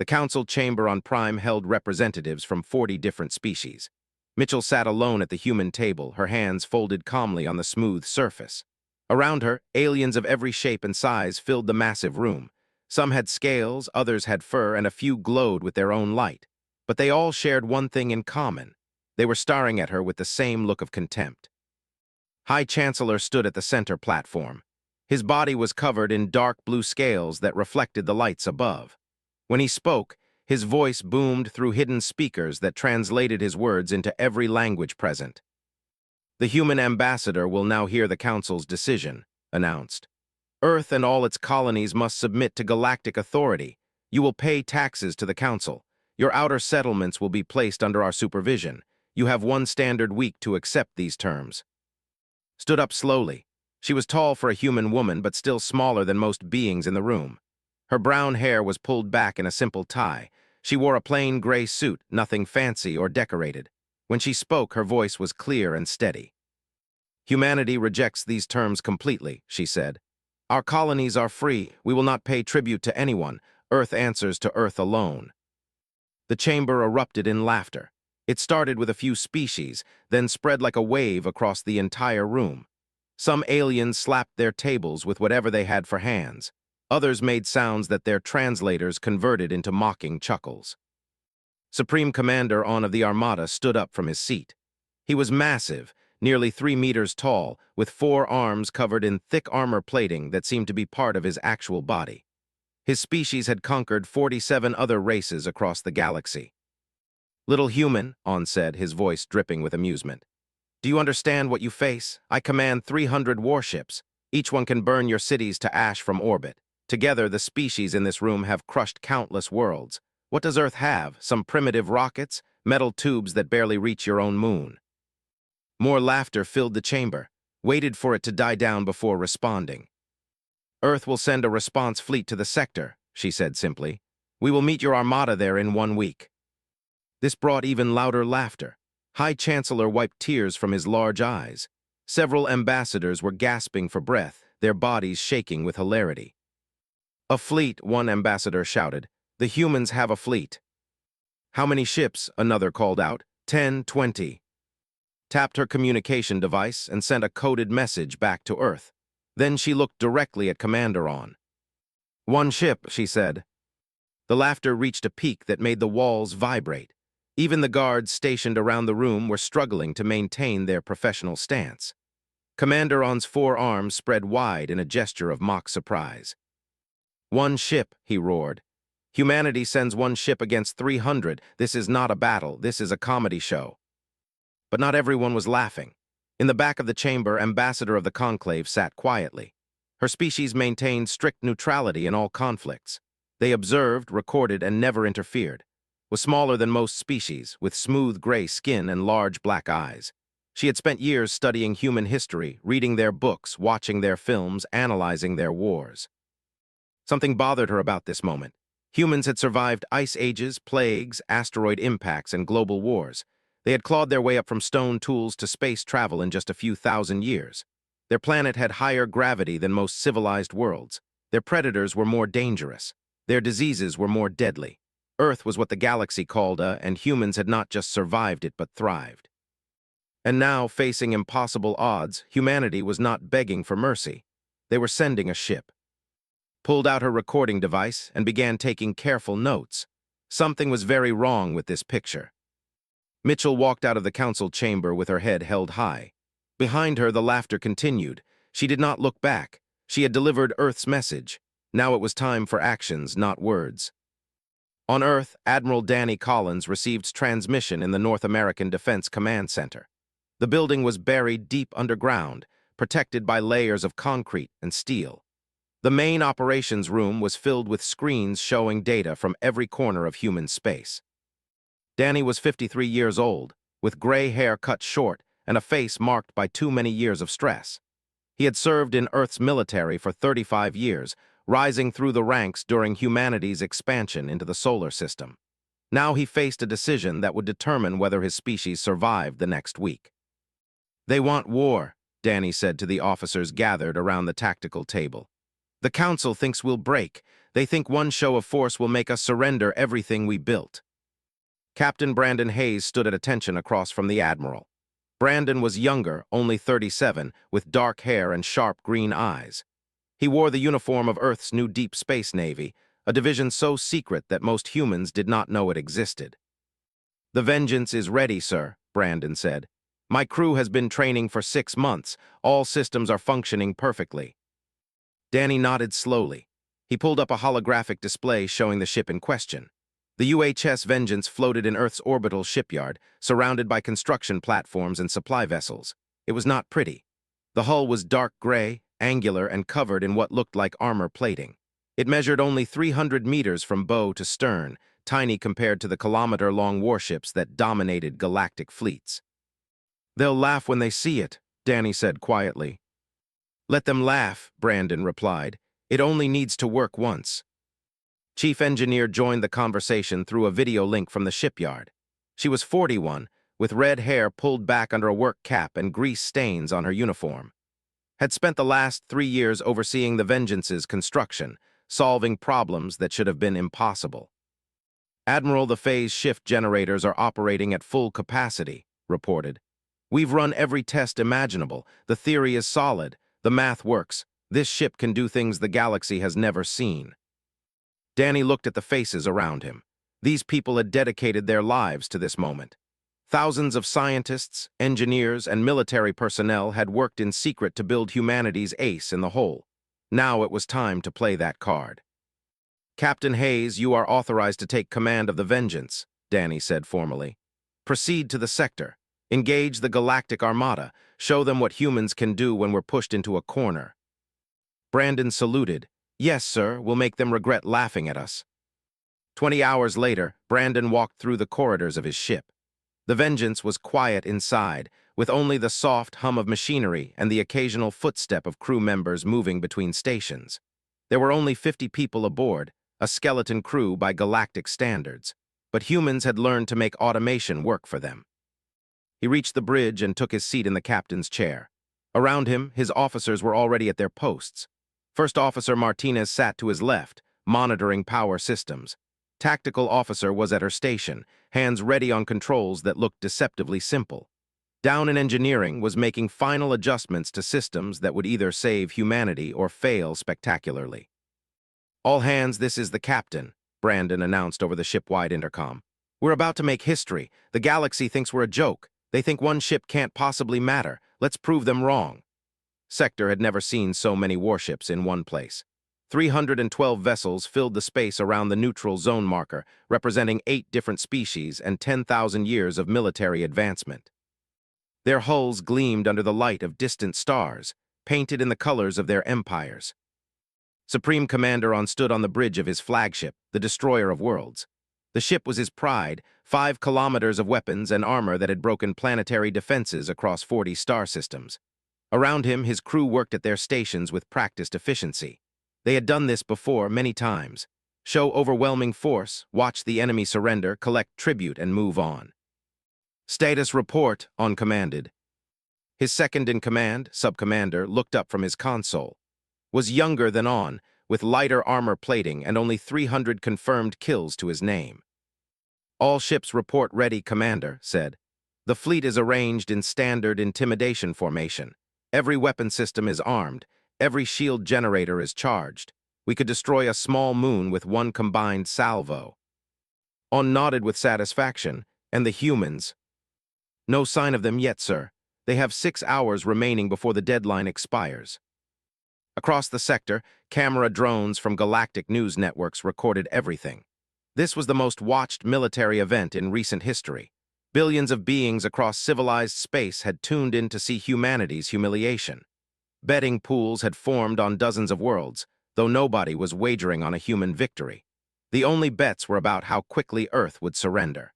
The council chamber on Prime held representatives from 40 different species. Mitchell sat alone at the human table, her hands folded calmly on the smooth surface. Around her, aliens of every shape and size filled the massive room. Some had scales, others had fur, and a few glowed with their own light. But they all shared one thing in common. They were staring at her with the same look of contempt. High Chancellor stood at the center platform. His body was covered in dark blue scales that reflected the lights above. When he spoke, his voice boomed through hidden speakers that translated his words into every language present. "The human ambassador will now hear the Council's decision," announced. "Earth and all its colonies must submit to galactic authority. You will pay taxes to the Council. Your outer settlements will be placed under our supervision. You have one standard week to accept these terms." Stood up slowly. She was tall for a human woman, but still smaller than most beings in the room. Her brown hair was pulled back in a simple tie. She wore a plain gray suit, nothing fancy or decorated. When she spoke, her voice was clear and steady. "Humanity rejects these terms completely," she said. "Our colonies are free. We will not pay tribute to anyone. Earth answers to Earth alone." The chamber erupted in laughter. It started with a few species, then spread like a wave across the entire room. Some aliens slapped their tables with whatever they had for hands. Others made sounds that their translators converted into mocking chuckles. Supreme Commander On of the Armada stood up from his seat. He was massive, nearly 3 meters tall, with 4 arms covered in thick armor plating that seemed to be part of his actual body. His species had conquered 47 other races across the galaxy. "Little human," On said, his voice dripping with amusement. "Do you understand what you face? I command 300 warships. Each one can burn your cities to ash from orbit. Together, the species in this room have crushed countless worlds. What does Earth have? Some primitive rockets? Metal tubes that barely reach your own moon." More laughter filled the chamber, waited for it to die down before responding. "Earth will send a response fleet to the sector," she said simply. "We will meet your armada there in 1 week." This brought even louder laughter. High Chancellor wiped tears from his large eyes. Several ambassadors were gasping for breath, their bodies shaking with hilarity. "A fleet," one ambassador shouted. "The humans have a fleet." "How many ships?" another called out. 10, 20. Tapped her communication device and sent a coded message back to Earth. Then she looked directly at Commander On. "1 ship," she said. The laughter reached a peak that made the walls vibrate. Even the guards stationed around the room were struggling to maintain their professional stance. Commander On's 4 arms spread wide in a gesture of mock surprise. "1 ship," he roared. "Humanity sends 1 ship against 300. This is not a battle. This is a comedy show." But not everyone was laughing. In the back of the chamber, Ambassador of the Conclave sat quietly. Her species maintained strict neutrality in all conflicts. They observed, recorded, and never interfered. Was smaller than most species, with smooth gray skin and large black eyes. She had spent years studying human history, reading their books, watching their films, analyzing their wars. Something bothered her about this moment. Humans had survived ice ages, plagues, asteroid impacts, and global wars. They had clawed their way up from stone tools to space travel in just a few thousand years. Their planet had higher gravity than most civilized worlds. Their predators were more dangerous. Their diseases were more deadly. Earth was what the galaxy called and humans had not just survived it but thrived. And now, facing impossible odds, humanity was not begging for mercy. They were sending a ship. Pulled out her recording device and began taking careful notes. Something was very wrong with this picture. Mitchell walked out of the council chamber with her head held high. Behind her, the laughter continued. She did not look back. She had delivered Earth's message. Now it was time for actions, not words. On Earth, Admiral Danny Collins received transmission in the North American Defense Command Center. The building was buried deep underground, protected by layers of concrete and steel. The main operations room was filled with screens showing data from every corner of human space. Danny was 53 years old, with gray hair cut short and a face marked by too many years of stress. He had served in Earth's military for 35 years, rising through the ranks during humanity's expansion into the solar system. Now he faced a decision that would determine whether his species survived the next week. "They want war," Danny said to the officers gathered around the tactical table. The Council thinks we'll break. They think one show of force will make us surrender everything we built. Captain Brandon Hayes stood at attention across from the Admiral. Brandon was younger, only 37, with dark hair and sharp green eyes. He wore the uniform of Earth's new Deep Space Navy, a division so secret that most humans did not know it existed. "The Vengeance is ready, sir," Brandon said. "My crew has been training for 6 months. All systems are functioning perfectly." Danny nodded slowly. He pulled up a holographic display showing the ship in question. The UHS Vengeance floated in Earth's orbital shipyard, surrounded by construction platforms and supply vessels. It was not pretty. The hull was dark gray, angular, and covered in what looked like armor plating. It measured only 300 meters from bow to stern, tiny compared to the kilometer-long warships that dominated galactic fleets. "They'll laugh when they see it," Danny said quietly. "Let them laugh," Brandon replied. "It only needs to work once." Chief Engineer joined the conversation through a video link from the shipyard. She was 41, with red hair pulled back under a work cap and grease stains on her uniform. Had spent the last 3 years overseeing the Vengeance's construction, solving problems that should have been impossible. "Admiral, the phase shift generators are operating at full capacity," reported. "We've run every test imaginable. The theory is solid. The math works. This ship can do things the galaxy has never seen." Danny looked at the faces around him. These people had dedicated their lives to this moment. Thousands of scientists, engineers, and military personnel had worked in secret to build humanity's ace in the hole. Now it was time to play that card. "Captain Hayes, you are authorized to take command of the Vengeance," Danny said formally. "Proceed to the sector. Engage the Galactic Armada. Show them what humans can do when we're pushed into a corner." Brandon saluted. "Yes, sir, we'll make them regret laughing at us." 20 hours later, Brandon walked through the corridors of his ship. The Vengeance was quiet inside, with only the soft hum of machinery and the occasional footstep of crew members moving between stations. There were only 50 people aboard, a skeleton crew by galactic standards, but humans had learned to make automation work for them. He reached the bridge and took his seat in the captain's chair. Around him, his officers were already at their posts. First Officer Martinez sat to his left, monitoring power systems. Tactical Officer was at her station, hands ready on controls that looked deceptively simple. Down in engineering was making final adjustments to systems that would either save humanity or fail spectacularly. "All hands, this is the captain," Brandon announced over the ship-wide intercom. "We're about to make history. The galaxy thinks we're a joke. They think one ship can't possibly matter. Let's prove them wrong." Sector had never seen so many warships in one place. 312 vessels filled the space around the neutral zone marker, representing 8 different species and 10,000 years of military advancement. Their hulls gleamed under the light of distant stars, painted in the colors of their empires. Supreme Commander stood on the bridge of his flagship, the Destroyer of Worlds. The ship was his pride, 5 kilometers of weapons and armor that had broken planetary defenses across 40 star systems. Around him, his crew worked at their stations with practiced efficiency. They had done this before many times. Show overwhelming force, watch the enemy surrender, collect tribute, and move on. "Status report," On commanded. His second-in-command, Sub-Commander, looked up from his console. Was younger than On, with lighter armor plating and only 300 confirmed kills to his name. "All ships report ready," Commander said. "The fleet is arranged in standard intimidation formation. Every weapon system is armed. Every shield generator is charged. We could destroy a small moon with one combined salvo." On nodded with satisfaction. "And the humans?" "No sign of them yet, sir. They have 6 hours remaining before the deadline expires." Across the sector, camera drones from galactic news networks recorded everything. This was the most watched military event in recent history. Billions of beings across civilized space had tuned in to see humanity's humiliation. Betting pools had formed on dozens of worlds, though nobody was wagering on a human victory. The only bets were about how quickly Earth would surrender.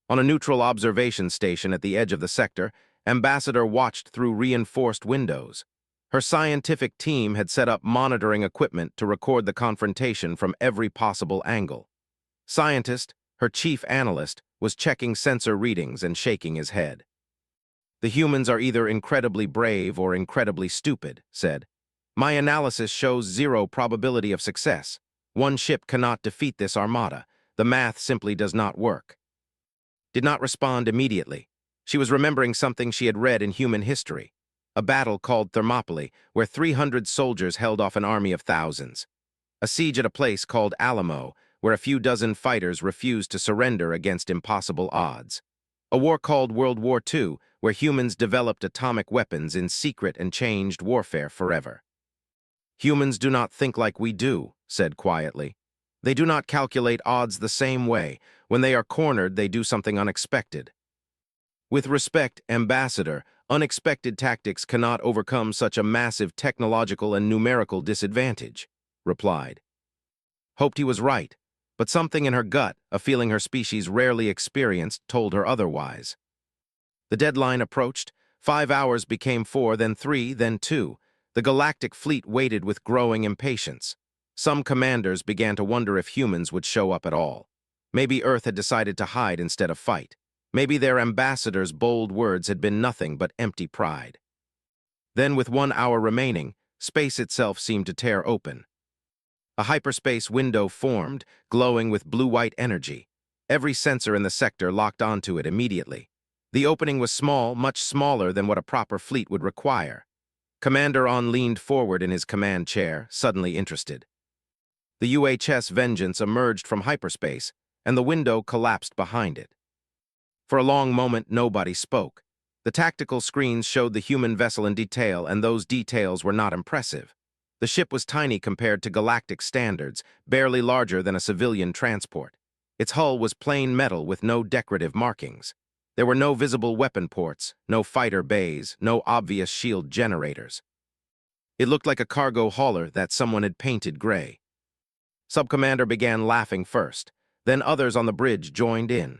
On a neutral observation station at the edge of the sector, Ambassador watched through reinforced windows. Her scientific team had set up monitoring equipment to record the confrontation from every possible angle. Scientist, her chief analyst, was checking sensor readings and shaking his head. "The humans are either incredibly brave or incredibly stupid," said. My analysis shows zero probability of success. One ship cannot defeat this armada. The math simply does not work. Did not respond immediately. She was remembering something she had read in human history. A battle called Thermopylae, where 300 soldiers held off an army of thousands. A siege at a place called Alamo, where a few dozen fighters refused to surrender against impossible odds. A war called World War II, where humans developed atomic weapons in secret and changed warfare forever. Humans do not think like we do, said quietly. They do not calculate odds the same way. When they are cornered, they do something unexpected. With respect, Ambassador, unexpected tactics cannot overcome such a massive technological and numerical disadvantage, replied. Hoped he was right, but something in her gut, a feeling her species rarely experienced, told her otherwise. The deadline approached. 5 hours became 4, then 3, then 2. The galactic fleet waited with growing impatience. Some commanders began to wonder if humans would show up at all. Maybe Earth had decided to hide instead of fight. Maybe their ambassador's bold words had been nothing but empty pride. Then, with 1 hour remaining, space itself seemed to tear open. A hyperspace window formed, glowing with blue-white energy. Every sensor in the sector locked onto it immediately. The opening was small, much smaller than what a proper fleet would require. Commander On leaned forward in his command chair, suddenly interested. The UHS Vengeance emerged from hyperspace, and the window collapsed behind it. For a long moment, nobody spoke. The tactical screens showed the human vessel in detail, and those details were not impressive. The ship was tiny compared to galactic standards, barely larger than a civilian transport. Its hull was plain metal with no decorative markings. There were no visible weapon ports, no fighter bays, no obvious shield generators. It looked like a cargo hauler that someone had painted gray. Subcommander began laughing first. Then others on the bridge joined in.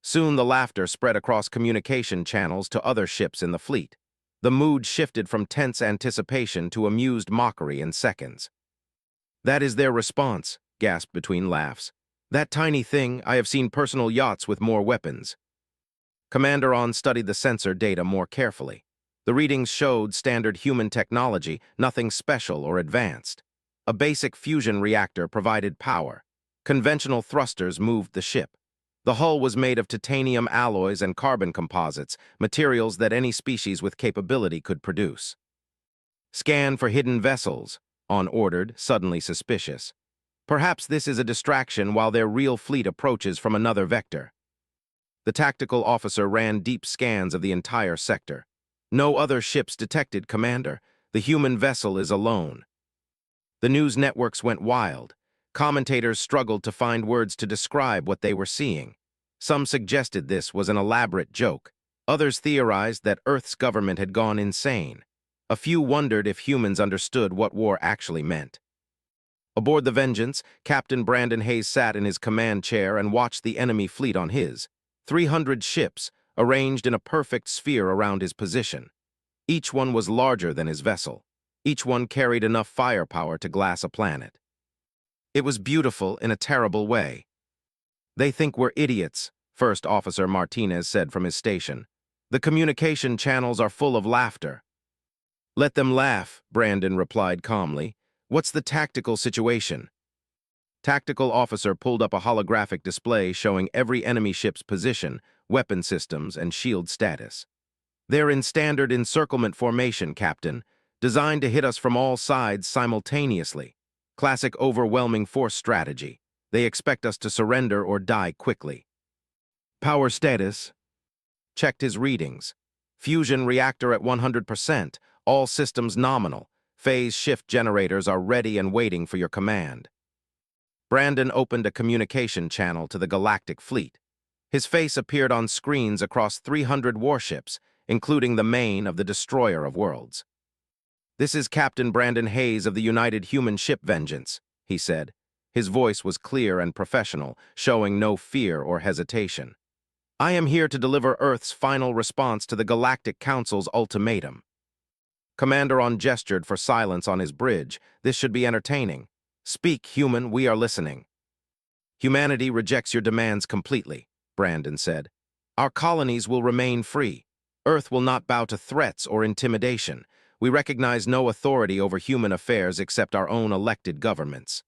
Soon the laughter spread across communication channels to other ships in the fleet. The mood shifted from tense anticipation to amused mockery in seconds. "That is their response," gasped between laughs. "That tiny thing, I have seen personal yachts with more weapons." Commander On studied the sensor data more carefully. The readings showed standard human technology, nothing special or advanced. A basic fusion reactor provided power. Conventional thrusters moved the ship. The hull was made of titanium alloys and carbon composites, materials that any species with capability could produce. "Scan for hidden vessels," On ordered, suddenly suspicious. "Perhaps this is a distraction while their real fleet approaches from another vector." The tactical officer ran deep scans of the entire sector. "No other ships detected, Commander. The human vessel is alone." The news networks went wild. Commentators struggled to find words to describe what they were seeing. Some suggested this was an elaborate joke. Others theorized that Earth's government had gone insane. A few wondered if humans understood what war actually meant. Aboard the Vengeance, Captain Brandon Hayes sat in his command chair and watched the enemy fleet on his. 300 ships, arranged in a perfect sphere around his position. Each one was larger than his vessel. Each one carried enough firepower to glass a planet. It was beautiful in a terrible way. "They think we're idiots," First Officer Martinez said from his station. "The communication channels are full of laughter." "Let them laugh," Brandon replied calmly. "What's the tactical situation?" Tactical officer pulled up a holographic display showing every enemy ship's position, weapon systems, and shield status. "They're in standard encirclement formation, Captain, designed to hit us from all sides simultaneously. Classic overwhelming force strategy. They expect us to surrender or die quickly." "Power status?" Checked his readings. "Fusion reactor at 100%, all systems nominal. Phase shift generators are ready and waiting for your command." Brandon opened a communication channel to the Galactic Fleet. His face appeared on screens across 300 warships, including the main of the Destroyer of Worlds. "This is Captain Brandon Hayes of the United Human Ship Vengeance," he said. His voice was clear and professional, showing no fear or hesitation. "I am here to deliver Earth's final response to the Galactic Council's ultimatum." Commander On gestured for silence on his bridge. "This should be entertaining. Speak, human, we are listening." "Humanity rejects your demands completely," Brandon said. "Our colonies will remain free. Earth will not bow to threats or intimidation. We recognize no authority over human affairs except our own elected governments.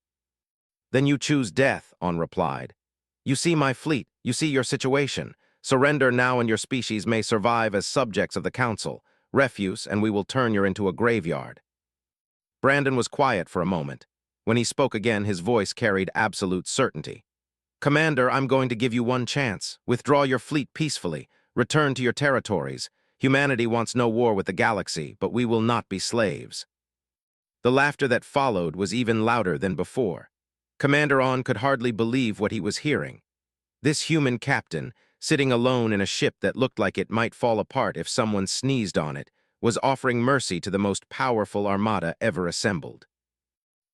Then you choose death, On replied. You see my fleet, you see your situation. Surrender now and your species may survive as subjects of the Council. Refuse, and we will turn you into a graveyard. Brandon was quiet for a moment. When he spoke again, his voice carried absolute certainty. Commander, I'm going to give you one chance. Withdraw your fleet peacefully. Return to your territories. Humanity wants no war with the galaxy, but we will not be slaves. The laughter that followed was even louder than before. Commander On could hardly believe what he was hearing. This human captain, sitting alone in a ship that looked like it might fall apart if someone sneezed on it, was offering mercy to the most powerful armada ever assembled.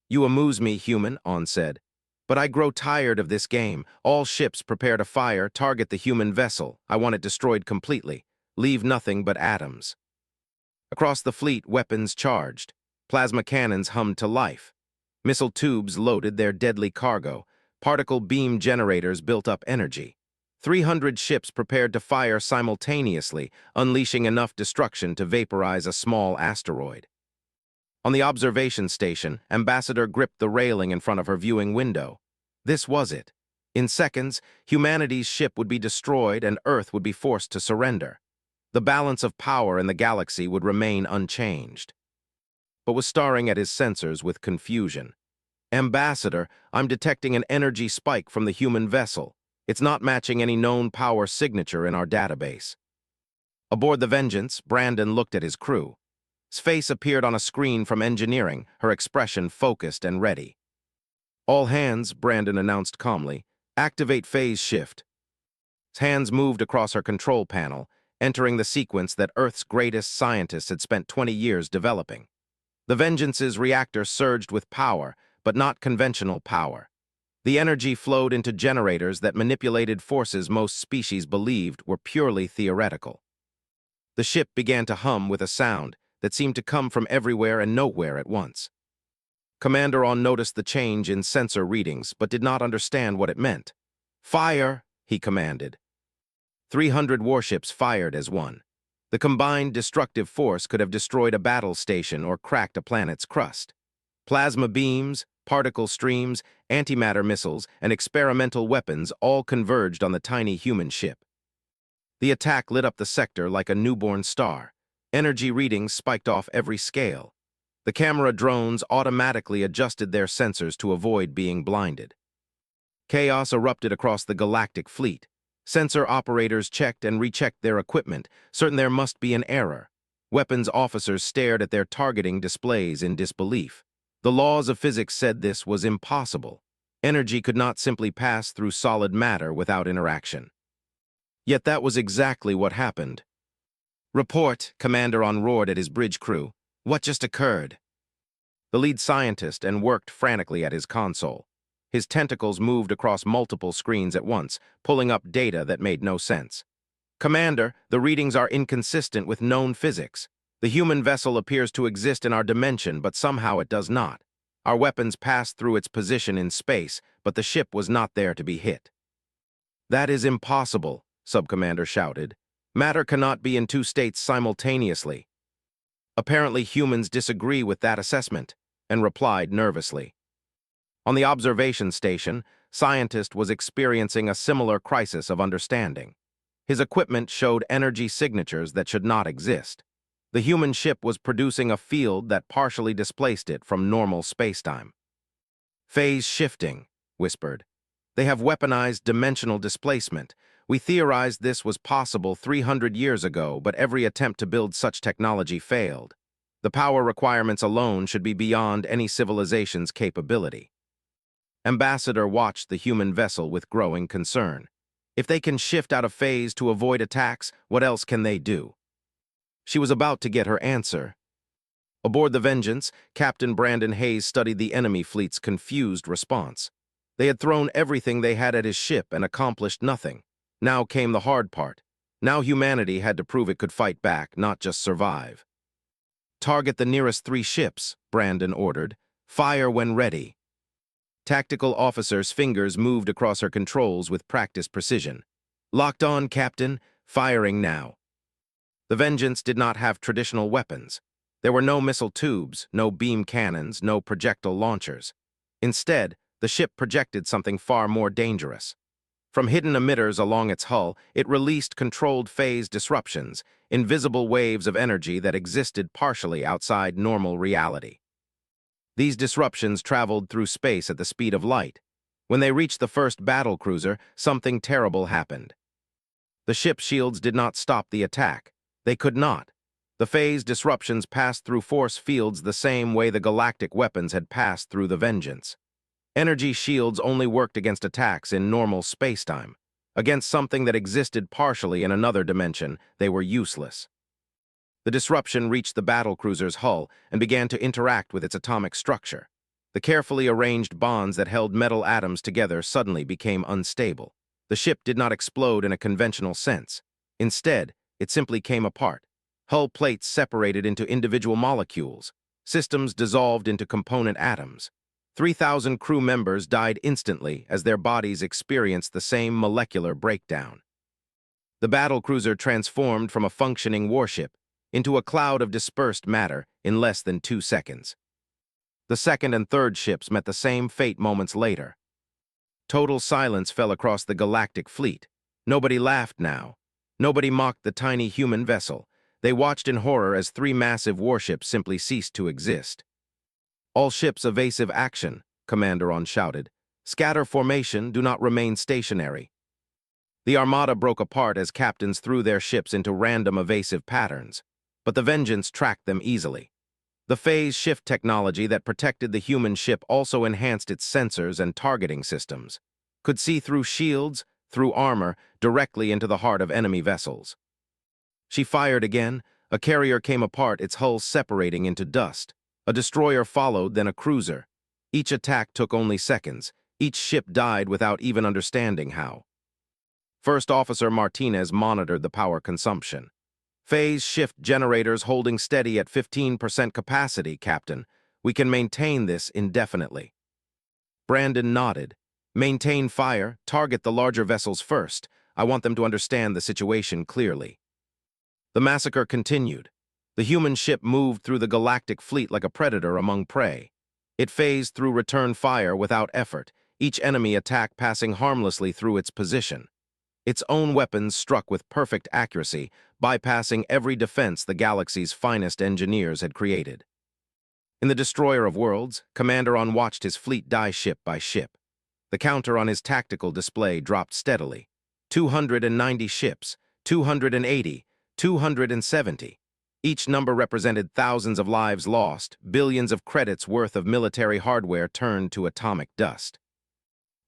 You amuse me, human, On said. But I grow tired of this game. All ships prepare to fire, target the human vessel. I want it destroyed completely. Leave nothing but atoms. Across the fleet, weapons charged. Plasma cannons hummed to life. Missile tubes loaded their deadly cargo. Particle beam generators built up energy. 300 ships prepared to fire simultaneously, unleashing enough destruction to vaporize a small asteroid. On the observation station, Ambassador gripped the railing in front of her viewing window. This was it. In seconds, humanity's ship would be destroyed and Earth would be forced to surrender. The balance of power in the galaxy would remain unchanged. But was staring at his sensors with confusion. Ambassador, I'm detecting an energy spike from the human vessel. It's not matching any known power signature in our database. Aboard the Vengeance, Brandon looked at his crew. His face appeared on a screen from engineering, her expression focused and ready. All hands, Brandon announced calmly. Activate phase shift. His hands moved across her control panel, entering the sequence that Earth's greatest scientists had spent 20 years developing. The Vengeance's reactor surged with power, but not conventional power. The energy flowed into generators that manipulated forces most species believed were purely theoretical. The ship began to hum with a sound that seemed to come from everywhere and nowhere at once. Commander On noticed the change in sensor readings, but did not understand what it meant. Fire, he commanded. 300 warships fired as one. The combined destructive force could have destroyed a battle station or cracked a planet's crust. Plasma beams, particle streams, antimatter missiles, and experimental weapons all converged on the tiny human ship. The attack lit up the sector like a newborn star. Energy readings spiked off every scale. The camera drones automatically adjusted their sensors to avoid being blinded. Chaos erupted across the galactic fleet. Sensor operators checked and rechecked their equipment, certain there must be an error. Weapons officers stared at their targeting displays in disbelief. The laws of physics said this was impossible. Energy could not simply pass through solid matter without interaction. Yet that was exactly what happened. Report, Commander On roared at his bridge crew. What just occurred? The lead scientist worked frantically at his console. His tentacles moved across multiple screens at once, pulling up data that made no sense. Commander, the readings are inconsistent with known physics. The human vessel appears to exist in our dimension, but somehow it does not. Our weapons passed through its position in space, but the ship was not there to be hit. That is impossible, Subcommander shouted. Matter cannot be in two states simultaneously. Apparently humans disagree with that assessment, and replied nervously. On the observation station, Scientist was experiencing a similar crisis of understanding. His equipment showed energy signatures that should not exist. The human ship was producing a field that partially displaced it from normal spacetime. Phase shifting, whispered. They have weaponized dimensional displacement. We theorized this was possible 300 years ago, but every attempt to build such technology failed. The power requirements alone should be beyond any civilization's capability. Ambassador watched the human vessel with growing concern. If they can shift out of phase to avoid attacks, what else can they do? She was about to get her answer. Aboard the Vengeance, Captain Brandon Hayes studied the enemy fleet's confused response. They had thrown everything they had at his ship and accomplished nothing. Now came the hard part. Now humanity had to prove it could fight back, not just survive. Target the nearest 3 ships, Brandon ordered. Fire when ready. Tactical officer's fingers moved across her controls with practiced precision. Locked on, Captain. Firing now. The Vengeance did not have traditional weapons. There were no missile tubes, no beam cannons, no projectile launchers. Instead, the ship projected something far more dangerous. From hidden emitters along its hull, it released controlled phase disruptions, invisible waves of energy that existed partially outside normal reality. These disruptions traveled through space at the speed of light. When they reached the first battlecruiser, something terrible happened. The ship's shields did not stop the attack. They could not. The phase disruptions passed through force fields the same way the galactic weapons had passed through the Vengeance. Energy shields only worked against attacks in normal spacetime. Against something that existed partially in another dimension, they were useless. The disruption reached the battlecruiser's hull and began to interact with its atomic structure. The carefully arranged bonds that held metal atoms together suddenly became unstable. The ship did not explode in a conventional sense. Instead, it simply came apart. Hull plates separated into individual molecules. Systems dissolved into component atoms. 3,000 crew members died instantly as their bodies experienced the same molecular breakdown. The battlecruiser transformed from a functioning warship into a cloud of dispersed matter in less than 2 seconds. The second and third ships met the same fate moments later. Total silence fell across the galactic fleet. Nobody laughed now. Nobody mocked the tiny human vessel. They watched in horror as 3 massive warships simply ceased to exist. "All ships evasive action," Commander On shouted. "Scatter formation, do not remain stationary." The armada broke apart as captains threw their ships into random evasive patterns, but the Vengeance tracked them easily. The phase shift technology that protected the human ship also enhanced its sensors and targeting systems, could see through shields, through armor, directly into the heart of enemy vessels. She fired again. A carrier came apart, its hull separating into dust. A destroyer followed, then a cruiser. Each attack took only seconds. Each ship died without even understanding how. First Officer Martinez monitored the power consumption. "Phase shift generators holding steady at 15% capacity, Captain. We can maintain this indefinitely." Brandon nodded. "Maintain fire, target the larger vessels first. I want them to understand the situation clearly." The massacre continued. The human ship moved through the galactic fleet like a predator among prey. It phased through return fire without effort, each enemy attack passing harmlessly through its position. Its own weapons struck with perfect accuracy, bypassing every defense the galaxy's finest engineers had created. In the Destroyer of Worlds, Commander On watched his fleet die ship by ship. The counter on his tactical display dropped steadily. 290 ships, 280, 270. Each number represented thousands of lives lost, billions of credits worth of military hardware turned to atomic dust.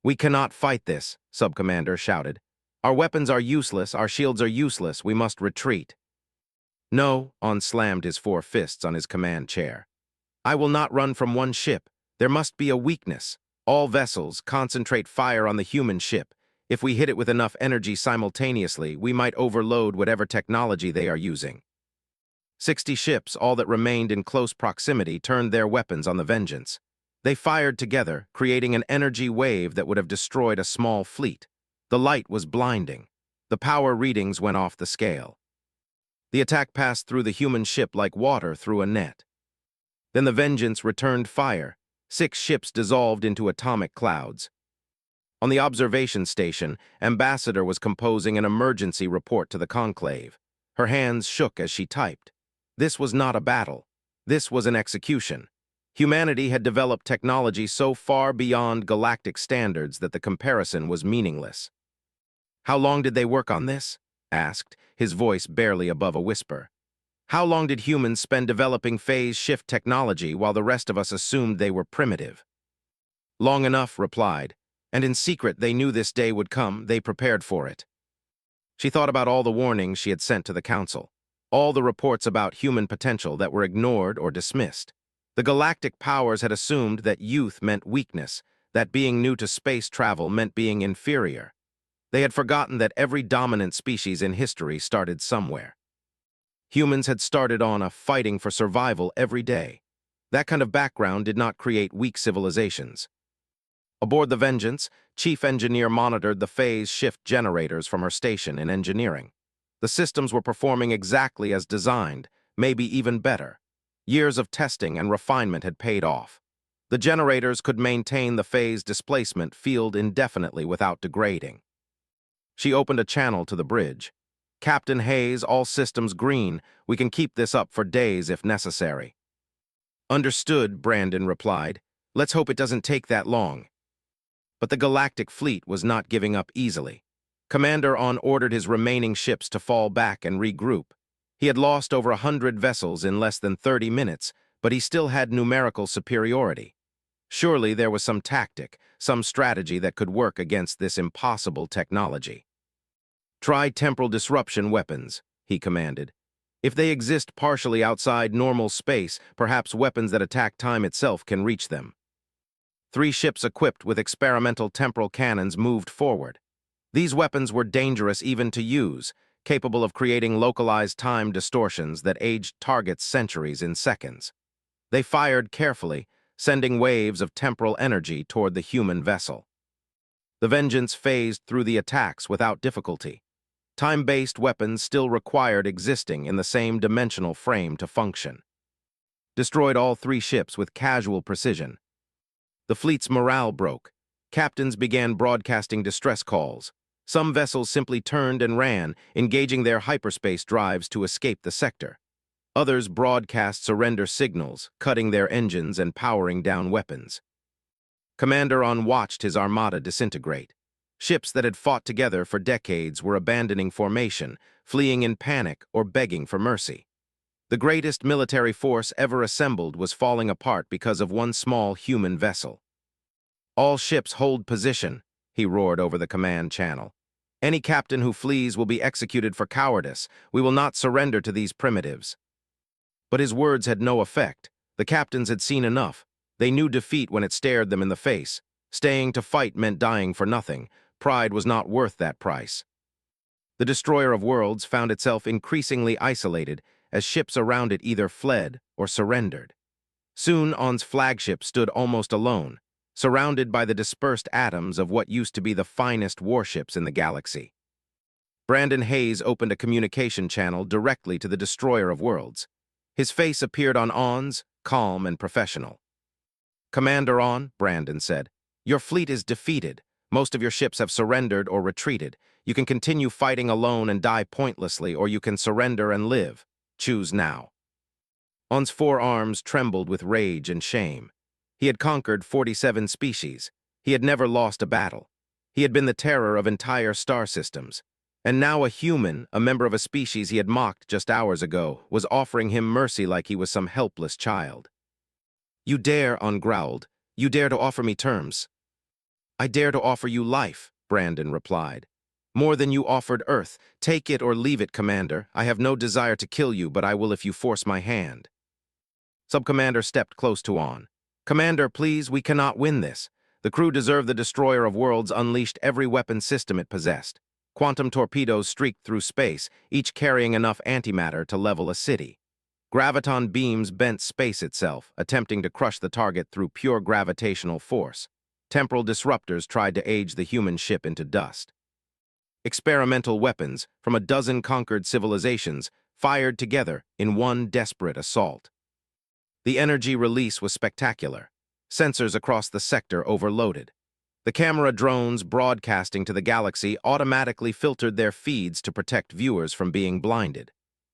"We cannot fight this," Subcommander shouted. "Our weapons are useless, our shields are useless, we must retreat." "No," On slammed his 4 fists on his command chair. "I will not run from one ship. There must be a weakness. All vessels, concentrate fire on the human ship. If we hit it with enough energy simultaneously, we might overload whatever technology they are using." 60 ships, all that remained in close proximity, turned their weapons on the Vengeance. They fired together, creating an energy wave that would have destroyed a small fleet. The light was blinding. The power readings went off the scale. The attack passed through the human ship like water through a net. Then the Vengeance returned fire. 6 ships dissolved into atomic clouds. On the observation station, Ambassador was composing an emergency report to the conclave. Her hands shook as she typed. This was not a battle. This was an execution. Humanity had developed technology so far beyond galactic standards that the comparison was meaningless. "How long did they work on this?" asked, his voice barely above a whisper. "How long did humans spend developing phase shift technology while the rest of us assumed they were primitive?" "Long enough," replied, "and in secret they knew this day would come, they prepared for it." She thought about all the warnings she had sent to the Council, all the reports about human potential that were ignored or dismissed. The galactic powers had assumed that youth meant weakness, that being new to space travel meant being inferior. They had forgotten that every dominant species in history started somewhere. Humans had started on a fighting for survival every day. That kind of background did not create weak civilizations. Aboard the Vengeance, Chief Engineer monitored the phase shift generators from her station in engineering. The systems were performing exactly as designed, maybe even better. Years of testing and refinement had paid off. The generators could maintain the phase displacement field indefinitely without degrading. She opened a channel to the bridge. "Captain Hayes, all systems green. We can keep this up for days if necessary." "Understood," Brandon replied. "Let's hope it doesn't take that long." But the Galactic fleet was not giving up easily. Commander On ordered his remaining ships to fall back and regroup. He had lost over 100 vessels in less than 30 minutes, but he still had numerical superiority. Surely there was some tactic, some strategy that could work against this impossible technology. "Try temporal disruption weapons," he commanded. "If they exist partially outside normal space, perhaps weapons that attack time itself can reach them." 3 ships equipped with experimental temporal cannons moved forward. These weapons were dangerous even to use, capable of creating localized time distortions that aged targets centuries in seconds. They fired carefully, sending waves of temporal energy toward the human vessel. The Vengeance phased through the attacks without difficulty. Time-based weapons still required existing in the same dimensional frame to function. Destroyed all 3 ships with casual precision. The fleet's morale broke. Captains began broadcasting distress calls. Some vessels simply turned and ran, engaging their hyperspace drives to escape the sector. Others broadcast surrender signals, cutting their engines and powering down weapons. Commander On watched his armada disintegrate. Ships that had fought together for decades were abandoning formation, fleeing in panic, or begging for mercy. The greatest military force ever assembled was falling apart because of one small human vessel. "All ships hold position," he roared over the command channel. "Any captain who flees will be executed for cowardice. We will not surrender to these primitives." But his words had no effect. The captains had seen enough. They knew defeat when it stared them in the face. Staying to fight meant dying for nothing. Pride was not worth that price. The Destroyer of Worlds found itself increasingly isolated as ships around it either fled or surrendered. Soon, On's flagship stood almost alone, surrounded by the dispersed atoms of what used to be the finest warships in the galaxy. Brandon Hayes opened a communication channel directly to the Destroyer of Worlds. His face appeared on On's, calm and professional. "Commander On," Brandon said, "your fleet is defeated. Most of your ships have surrendered or retreated. You can continue fighting alone and die pointlessly, or you can surrender and live. Choose now." On's forearms trembled with rage and shame. He had conquered 47 species. He had never lost a battle. He had been the terror of entire star systems. And now a human, a member of a species he had mocked just hours ago, was offering him mercy like he was some helpless child. "You dare," On growled. "You dare to offer me terms." "I dare to offer you life," Brandon replied. "More than you offered Earth. Take it or leave it, Commander. I have no desire to kill you, but I will if you force my hand." Subcommander stepped close to On. "Commander, please, we cannot win this. The crew deserve the Destroyer of Worlds unleashed every weapon system it possessed. Quantum torpedoes streaked through space, each carrying enough antimatter to level a city. Graviton beams bent space itself, attempting to crush the target through pure gravitational force. Temporal disruptors tried to age the human ship into dust. Experimental weapons from a dozen conquered civilizations fired together in one desperate assault. The energy release was spectacular. Sensors across the sector overloaded. The camera drones broadcasting to the galaxy automatically filtered their feeds to protect viewers from being blinded.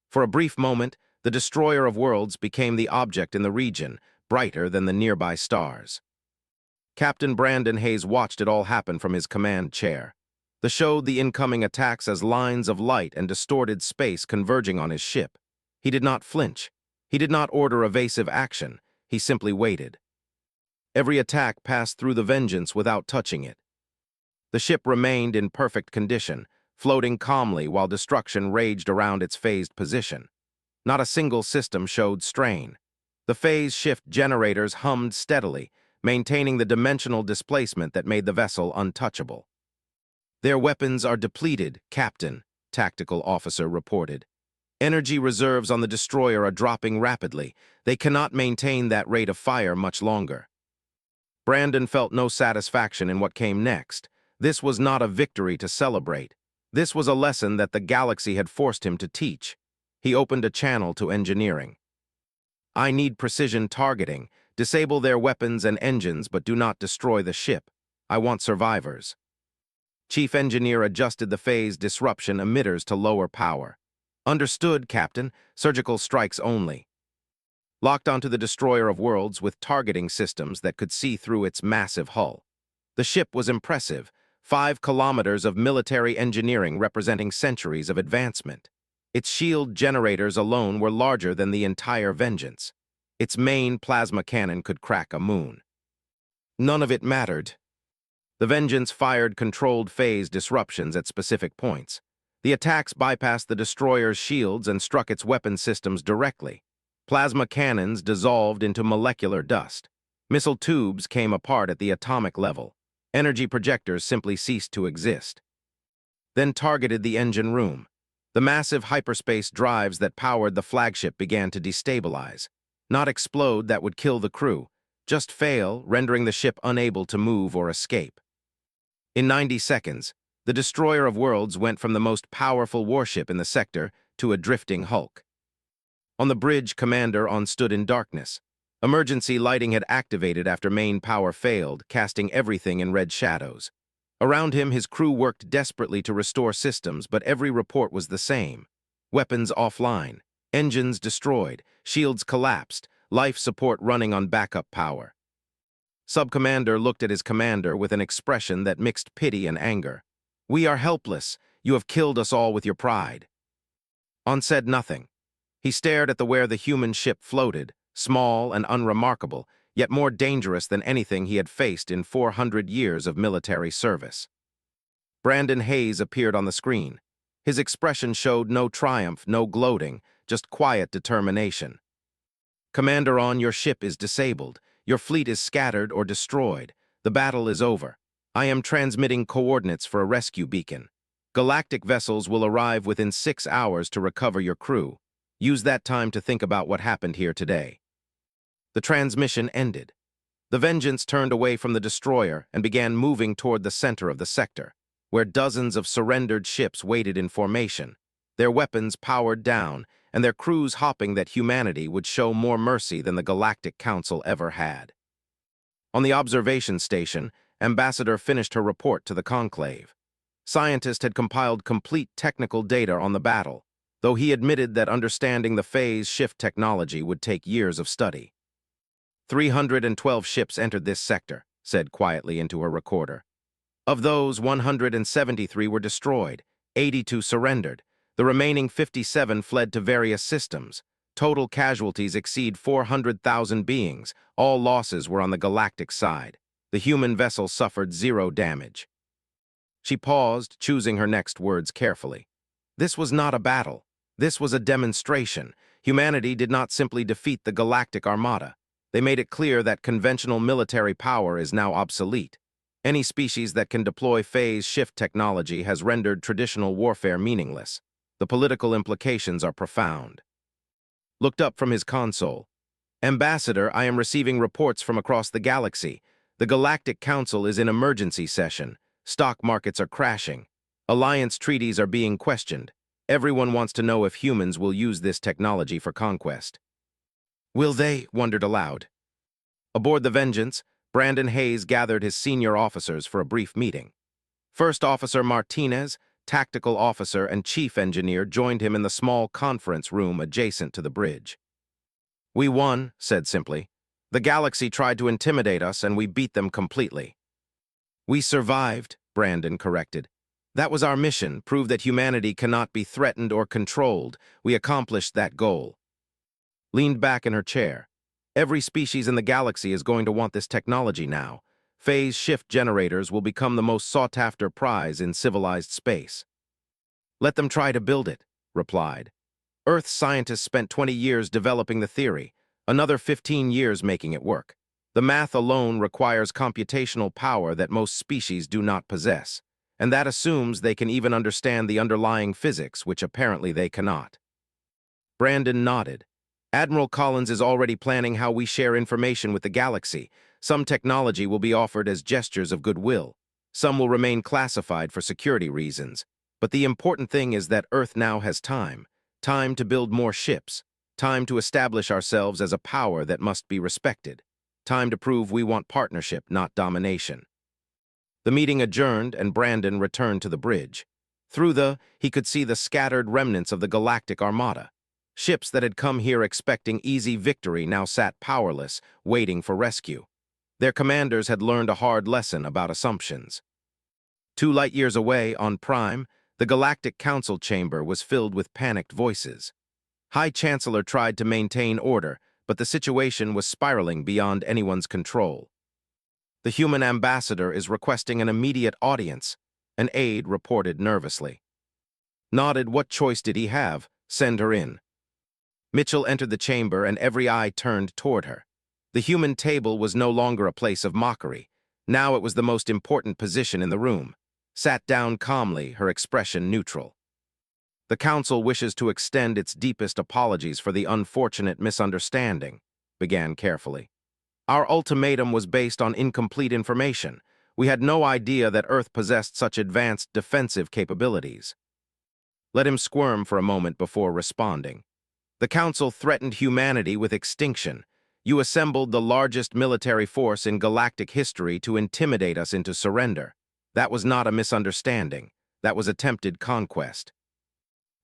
For a brief moment, the Destroyer of Worlds became the object in the region, brighter than the nearby stars. Captain Brandon Hayes watched it all happen from his command chair. They showed the incoming attacks as lines of light and distorted space converging on his ship. He did not flinch. He did not order evasive action. He simply waited. Every attack passed through the Vengeance without touching it. The ship remained in perfect condition, floating calmly while destruction raged around its phased position. Not a single system showed strain. The phase shift generators hummed steadily, maintaining the dimensional displacement that made the vessel untouchable. "Their weapons are depleted, Captain," Tactical Officer reported. "Energy reserves on the destroyer are dropping rapidly. They cannot maintain that rate of fire much longer." Brandon felt no satisfaction in what came next. This was not a victory to celebrate. This was a lesson that the galaxy had forced him to teach. He opened a channel to engineering. I need precision targeting. Disable their weapons and engines, but do not destroy the ship. I want survivors. Chief Engineer adjusted the phase disruption emitters to lower power. Understood, Captain. Surgical strikes only. Locked onto the Destroyer of Worlds with targeting systems that could see through its massive hull. The ship was impressive, 5 kilometers of military engineering representing centuries of advancement. Its shield generators alone were larger than the entire Vengeance. Its main plasma cannon could crack a moon. None of it mattered. The Vengeance fired controlled phase disruptions at specific points. The attacks bypassed the destroyer's shields and struck its weapon systems directly. Plasma cannons dissolved into molecular dust. Missile tubes came apart at the atomic level. Energy projectors simply ceased to exist. Then targeted the engine room. The massive hyperspace drives that powered the flagship began to destabilize. Not explode, that would kill the crew. Just fail, rendering the ship unable to move or escape. In 90 seconds, the Destroyer of Worlds went from the most powerful warship in the sector to a drifting hulk. On the bridge, Commander stood in darkness. Emergency lighting had activated after main power failed, casting everything in red shadows. Around him, his crew worked desperately to restore systems, but every report was the same. Weapons offline, engines destroyed, shields collapsed, life support running on backup power. Sub-Commander looked at his commander with an expression that mixed pity and anger. "We are helpless. You have killed us all with your pride." On said nothing. He stared at where the human ship floated, small and unremarkable, yet more dangerous than anything he had faced in 400 years of military service. Brandon Hayes appeared on the screen. His expression showed no triumph, no gloating, just quiet determination. "Commander, your ship is disabled. Your fleet is scattered or destroyed. The battle is over. I am transmitting coordinates for a rescue beacon. Galactic vessels will arrive within 6 hours to recover your crew. Use that time to think about what happened here today." The transmission ended. The Vengeance turned away from the destroyer and began moving toward the center of the sector, where dozens of surrendered ships waited in formation, their weapons powered down, and their crews hoping that humanity would show more mercy than the Galactic Council ever had. On the observation station, Ambassador finished her report to the conclave. Scientists had compiled complete technical data on the battle, though he admitted that understanding the phase shift technology would take years of study. 312 ships entered this sector, said quietly into her recorder. Of those, 173 were destroyed, 82 surrendered. The remaining 57 fled to various systems. Total casualties exceed 400,000 beings. All losses were on the galactic side. The human vessel suffered 0 damage. She paused, choosing her next words carefully. This was not a battle. This was a demonstration. Humanity did not simply defeat the Galactic Armada. They made it clear that conventional military power is now obsolete. Any species that can deploy phase shift technology has rendered traditional warfare meaningless. The political implications are profound. Looked up from his console. "Ambassador, I am receiving reports from across the galaxy. The Galactic Council is in emergency session. Stock markets are crashing. Alliance treaties are being questioned. Everyone wants to know if humans will use this technology for conquest." "Will they?" wondered aloud. Aboard the Vengeance, Brandon Hayes gathered his senior officers for a brief meeting. First Officer Martinez, Tactical Officer and Chief Engineer joined him in the small conference room adjacent to the bridge. "We won," said simply. "The galaxy tried to intimidate us and we beat them completely." "We survived," Brandon corrected. "That was our mission, prove that humanity cannot be threatened or controlled. We accomplished that goal." Leaned back in her chair. "Every species in the galaxy is going to want this technology now. Phase shift generators will become the most sought-after prize in civilized space." "Let them try to build it," replied. "Earth scientists spent 20 years developing the theory, another 15 years making it work. The math alone requires computational power that most species do not possess, and that assumes they can even understand the underlying physics, which apparently they cannot." Brandon nodded. "Admiral Collins is already planning how we share information with the galaxy. Some technology will be offered as gestures of goodwill. Some will remain classified for security reasons. But the important thing is that Earth now has time. Time to build more ships. Time to establish ourselves as a power that must be respected. Time to prove we want partnership, not domination. The meeting adjourned and Brandon returned to the bridge. He could see the scattered remnants of the Galactic Armada. Ships that had come here expecting easy victory now sat powerless, waiting for rescue. Their commanders had learned a hard lesson about assumptions. 2 light-years away, on Prime, the Galactic Council chamber was filled with panicked voices. High Chancellor tried to maintain order, but the situation was spiraling beyond anyone's control. The human ambassador is requesting an immediate audience, an aide reported nervously. Nodded, what choice did he have? Send her in. Mitchell entered the chamber and every eye turned toward her. The human table was no longer a place of mockery. Now it was the most important position in the room. Sat down calmly, her expression neutral. The Council wishes to extend its deepest apologies for the unfortunate misunderstanding, began carefully. Our ultimatum was based on incomplete information. We had no idea that Earth possessed such advanced defensive capabilities. Let him squirm for a moment before responding. The Council threatened humanity with extinction. You assembled the largest military force in galactic history to intimidate us into surrender. That was not a misunderstanding. That was attempted conquest.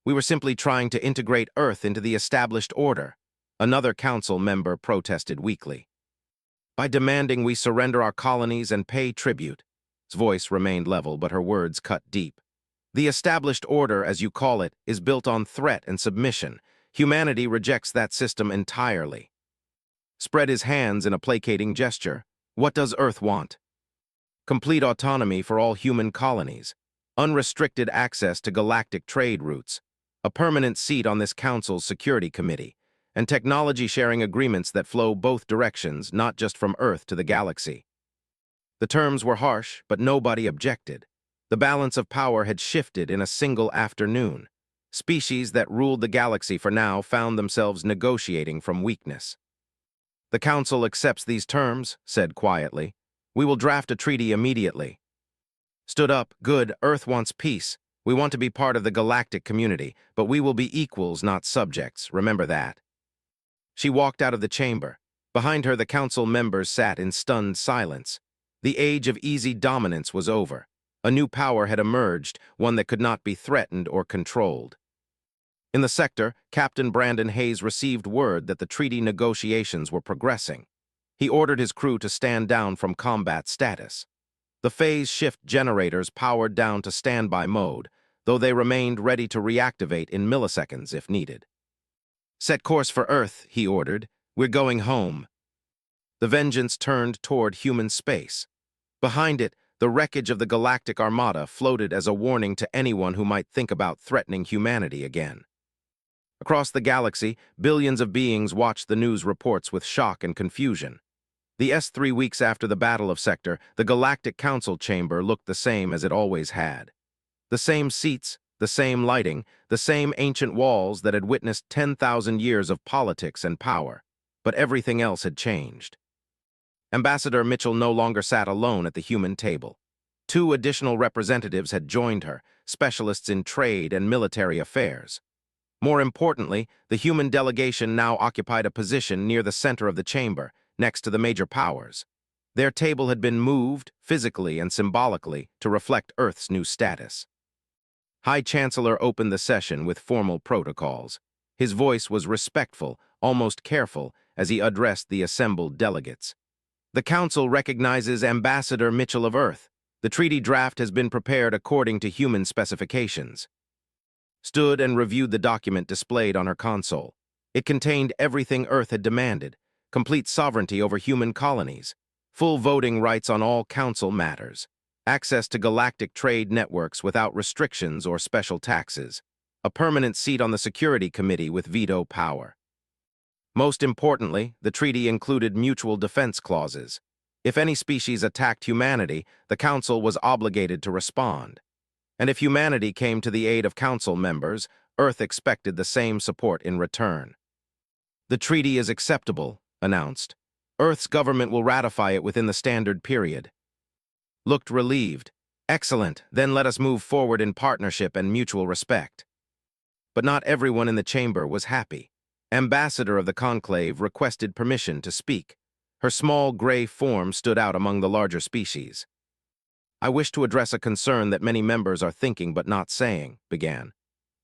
We were simply trying to integrate Earth into the established order. Another council member protested weakly. By demanding we surrender our colonies and pay tribute. His voice remained level, but her words cut deep. The established order, as you call it, is built on threat and submission. Humanity rejects that system entirely. Spread his hands in a placating gesture. What does Earth want? Complete autonomy for all human colonies. Unrestricted access to galactic trade routes. A permanent seat on this council's security committee, and technology-sharing agreements that flow both directions, not just from Earth to the galaxy. The terms were harsh, but nobody objected. The balance of power had shifted in a single afternoon. Species that ruled the galaxy for now found themselves negotiating from weakness. The Council accepts these terms, said quietly. We will draft a treaty immediately. Stood up, good, Earth wants peace. We want to be part of the galactic community, but we will be equals, not subjects. Remember that. She walked out of the chamber. Behind her, the council members sat in stunned silence. The age of easy dominance was over. A new power had emerged, one that could not be threatened or controlled. In the sector, Captain Brandon Hayes received word that the treaty negotiations were progressing. He ordered his crew to stand down from combat status. The phase shift generators powered down to standby mode, though they remained ready to reactivate in milliseconds if needed. Set course for Earth, he ordered. We're going home. The Vengeance turned toward human space. Behind it, the wreckage of the Galactic Armada floated as a warning to anyone who might think about threatening humanity again. Across the galaxy, billions of beings watched the news reports with shock and confusion. The 3 weeks after the Battle of Sector, the Galactic Council chamber looked the same as it always had. The same seats, the same lighting, the same ancient walls that had witnessed 10,000 years of politics and power. But everything else had changed. Ambassador Mitchell no longer sat alone at the human table. 2 additional representatives had joined her, specialists in trade and military affairs. More importantly, the human delegation now occupied a position near the center of the chamber, next to the major powers. Their table had been moved, physically and symbolically, to reflect Earth's new status. High Chancellor opened the session with formal protocols. His voice was respectful, almost careful, as he addressed the assembled delegates. The Council recognizes Ambassador Mitchell of Earth. The treaty draft has been prepared according to human specifications. Stood and reviewed the document displayed on her console. It contained everything Earth had demanded: complete sovereignty over human colonies, full voting rights on all council matters, access to galactic trade networks without restrictions or special taxes, a permanent seat on the Security Committee with veto power. Most importantly, the treaty included mutual defense clauses. If any species attacked humanity, the Council was obligated to respond. And if humanity came to the aid of Council members, Earth expected the same support in return. The treaty is acceptable, announced. Earth's government will ratify it within the standard period. Looked relieved. Excellent, then let us move forward in partnership and mutual respect. But not everyone in the chamber was happy. Ambassador of the conclave requested permission to speak. Her small gray form stood out among the larger species. I wish to address a concern that many members are thinking but not saying, began.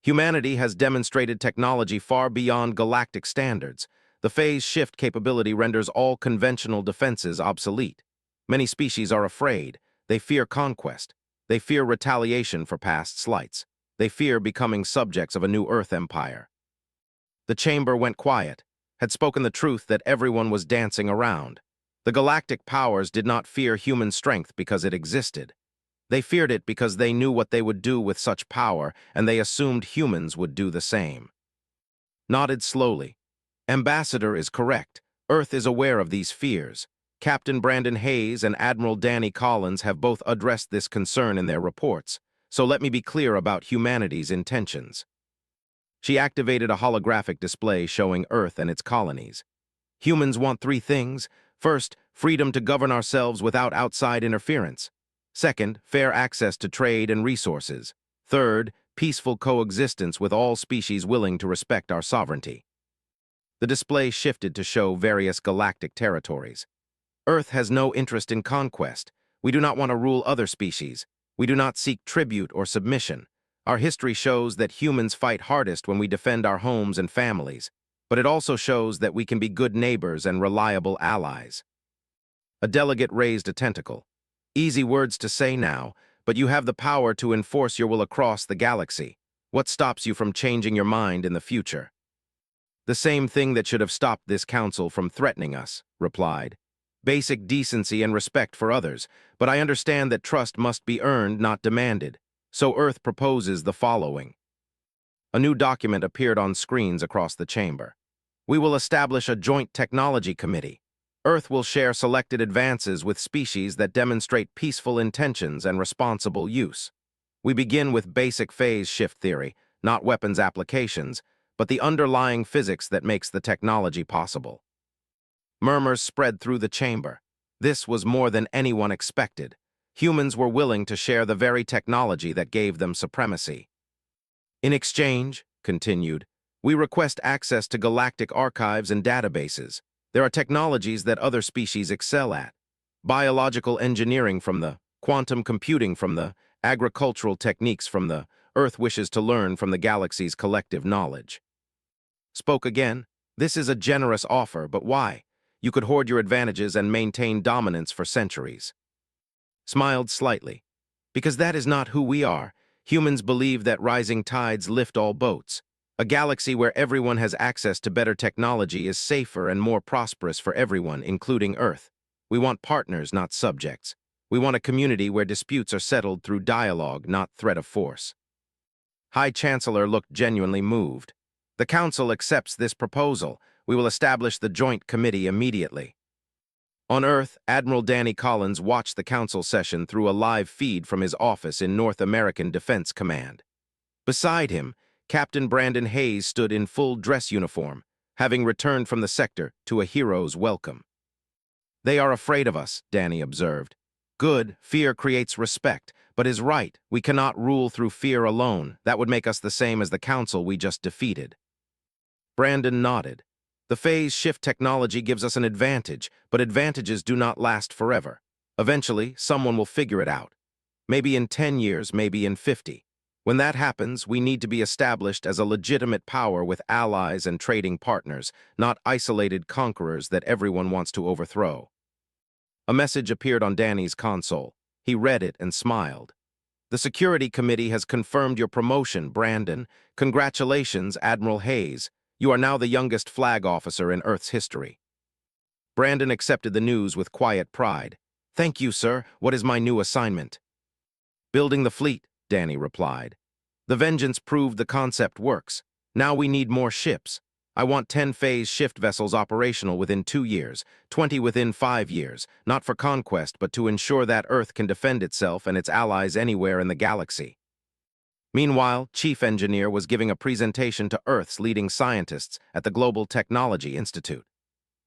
Humanity has demonstrated technology far beyond galactic standards. The phase shift capability renders all conventional defenses obsolete. Many species are afraid. They fear conquest. They fear retaliation for past slights. They fear becoming subjects of a new Earth empire. The chamber went quiet, had spoken the truth that everyone was dancing around. The galactic powers did not fear human strength because it existed. They feared it because they knew what they would do with such power, and they assumed humans would do the same. Nodded slowly. Ambassador is correct. Earth is aware of these fears. Captain Brandon Hayes and Admiral Danny Collins have both addressed this concern in their reports, so let me be clear about humanity's intentions. She activated a holographic display showing Earth and its colonies. Humans want three things. First, freedom to govern ourselves without outside interference. Second, fair access to trade and resources. Third, peaceful coexistence with all species willing to respect our sovereignty. The display shifted to show various galactic territories. Earth has no interest in conquest. We do not want to rule other species. We do not seek tribute or submission. Our history shows that humans fight hardest when we defend our homes and families, but it also shows that we can be good neighbors and reliable allies. A delegate raised a tentacle. Easy words to say now, but you have the power to enforce your will across the galaxy. What stops you from changing your mind in the future? The same thing that should have stopped this council from threatening us, replied. Basic decency and respect for others, but I understand that trust must be earned, not demanded. So Earth proposes the following. A new document appeared on screens across the chamber. We will establish a joint technology committee. Earth will share selected advances with species that demonstrate peaceful intentions and responsible use. We begin with basic phase shift theory, not weapons applications, but the underlying physics that makes the technology possible. Murmurs spread through the chamber. This was more than anyone expected. Humans were willing to share the very technology that gave them supremacy. In exchange, continued, we request access to galactic archives and databases. There are technologies that other species excel at. Biological engineering from the, quantum computing from the, agricultural techniques from the, Earth wishes to learn from the galaxy's collective knowledge. Spoke again, this is a generous offer, but why? You could hoard your advantages and maintain dominance for centuries. Smiled slightly. Because that is not who we are. Humans believe that rising tides lift all boats. A galaxy where everyone has access to better technology is safer and more prosperous for everyone, including Earth. We want partners, not subjects. We want a community where disputes are settled through dialogue, not threat of force. High Chancellor looked genuinely moved. The Council accepts this proposal. We will establish the Joint Committee immediately. On Earth, Admiral Danny Collins watched the Council session through a live feed from his office in North American Defense Command. Beside him, Captain Brandon Hayes stood in full dress uniform, having returned from the sector to a hero's welcome. They are afraid of us, Danny observed. Good, fear creates respect, but is right. We cannot rule through fear alone. That would make us the same as the Council we just defeated. Brandon nodded. The phase shift technology gives us an advantage, but advantages do not last forever. Eventually, someone will figure it out. Maybe in 10 years, maybe in 50. When that happens, we need to be established as a legitimate power with allies and trading partners, not isolated conquerors that everyone wants to overthrow. A message appeared on Danny's console. He read it and smiled. The Security Committee has confirmed your promotion, Brandon. Congratulations, Admiral Hayes. You are now the youngest flag officer in Earth's history. Brandon accepted the news with quiet pride. Thank you, sir. What is my new assignment? Building the fleet, Danny replied. The Vengeance proved the concept works. Now we need more ships. I want 10 phase shift vessels operational within 2 years, 20 within 5 years, not for conquest, but to ensure that Earth can defend itself and its allies anywhere in the galaxy. Meanwhile, Chief Engineer was giving a presentation to Earth's leading scientists at the Global Technology Institute.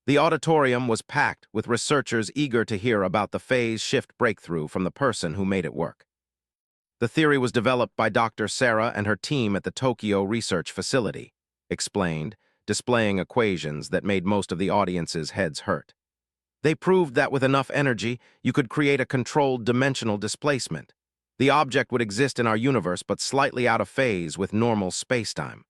The auditorium was packed with researchers eager to hear about the phase shift breakthrough from the person who made it work. The theory was developed by Dr. Sarah and her team at the Tokyo Research Facility, explained. displaying equations that made most of the audience's heads hurt. They proved that with enough energy, you could create a controlled dimensional displacement. The object would exist in our universe but slightly out of phase with normal spacetime.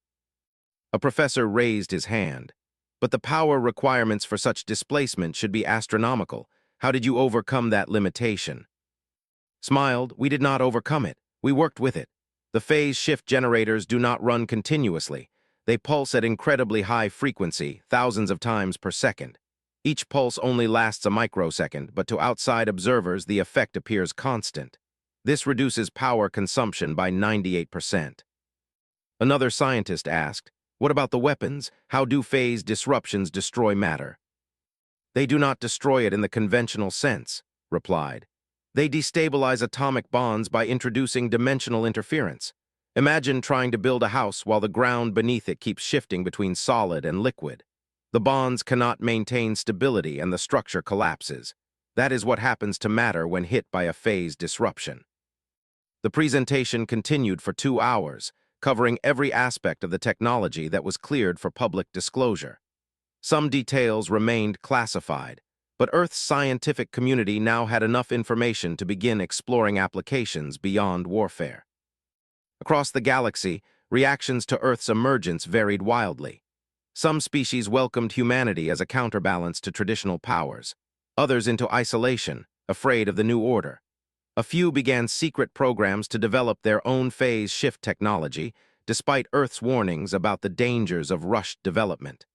A professor raised his hand. But the power requirements for such displacement should be astronomical. How did you overcome that limitation? Smiled, we did not overcome it. We worked with it. The phase shift generators do not run continuously. They pulse at incredibly high frequency, thousands of times per second. Each pulse only lasts a microsecond, but to outside observers the effect appears constant. This reduces power consumption by 98%. Another scientist asked, what about the weapons? How do phase disruptions destroy matter? They do not destroy it in the conventional sense, replied. They destabilize atomic bonds by introducing dimensional interference. Imagine trying to build a house while the ground beneath it keeps shifting between solid and liquid. The bonds cannot maintain stability and the structure collapses. That is what happens to matter when hit by a phase disruption. The presentation continued for 2 hours, covering every aspect of the technology that was cleared for public disclosure. Some details remained classified, but Earth's scientific community now had enough information to begin exploring applications beyond warfare. Across the galaxy, reactions to Earth's emergence varied wildly. Some species welcomed humanity as a counterbalance to traditional powers, others into isolation, afraid of the new order. A few began secret programs to develop their own phase shift technology, despite Earth's warnings about the dangers of rushed development.